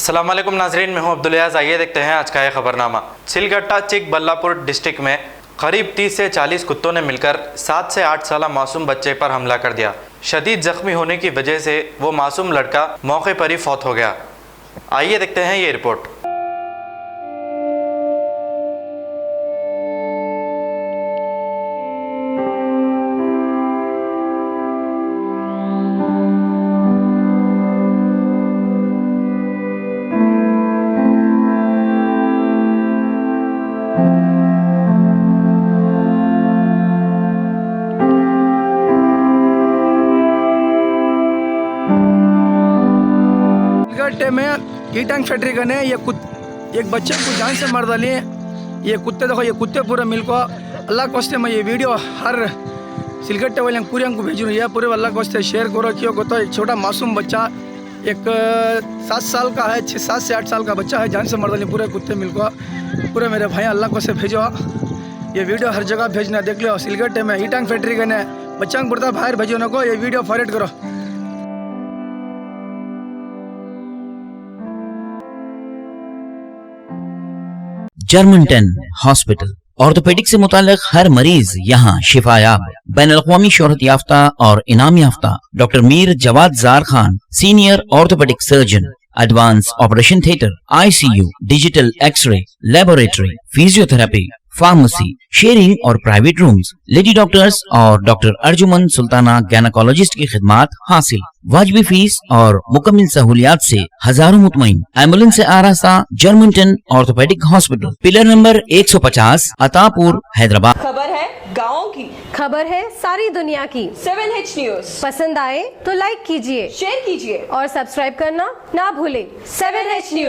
अस्सलाम वालेकुम नाजरीन, मैं हूं अब्दुल-याज़। आइए देखते हैं आज का यह खबरनामा। सिलगट्टा चिकबल्लापुर डिस्ट्रिक्ट में करीब 30 से 40 कुत्तों ने मिलकर 7 से 8 साल मासूम बच्चे पर हमला कर दिया। शदीद जख्मी होने की वजह से वो मासूम लड़का मौके पर ही फौत हो गया। आइए देखते हैं ये रिपोर्ट। सिलगट्टे में ईटंग फैक्ट्री कने एक बच्चे को जान से मार डाली। ये कुत्ते देखो, ये कुत्ते पूरे मिल को अल्लाह के वास्ते मैं ये वीडियो हर सिलगट्टे वाले पूरे को भेजूँ। ये पूरे अल्लाह के वास्ते शेयर करो क्यों को। तो एक छोटा मासूम बच्चा एक 7 साल का है, 7 से 8 साल का बच्चा है, जान से मार डाली पूरे कुत्ते मिल को। पूरे मेरे भाई अल्लाह के वास्ते भेजो, ये वीडियो हर जगह भेजना। देख लो सिलगट्टे में ईटंग फैक्ट्री कने बच्चा को पड़ता बाहर भेजो ना को, ये वीडियो फॉरवर्ड करो। जर्मनटन हॉस्पिटल ऑर्थोपेडिक से मुताल्लिक हर मरीज यहाँ शिफायाब। बैनुल-अक़वामी शोहरत याफ्ता और इनाम याफ्ता doctor Mir Jawad Zar Khan, senior orthopaedic surgeon, advance operation theatre, ICU, digital X-ray, laboratory, physiotherapy, pharmacy, sharing और प्राइवेट रूम्स, लेडी डॉक्टर्स और डॉक्टर अर्जुमन सुल्ताना गैनकोलॉजिस्ट की खिदमात हासिल। वाजिबी फीस और मुकम्मल सहूलियात से हजारों मुतमईन। एम्बुलेंस से आरास्ता Germanton orthopaedic hospital, pillar number 150, Attapur, Hyderabad. खबर है गाँव की, खबर है सारी दुनिया की। 7H न्यूज पसंद आए तो लाइक कीजिए, शेयर कीजिए और सब्सक्राइब करना ना भूले। 7H news.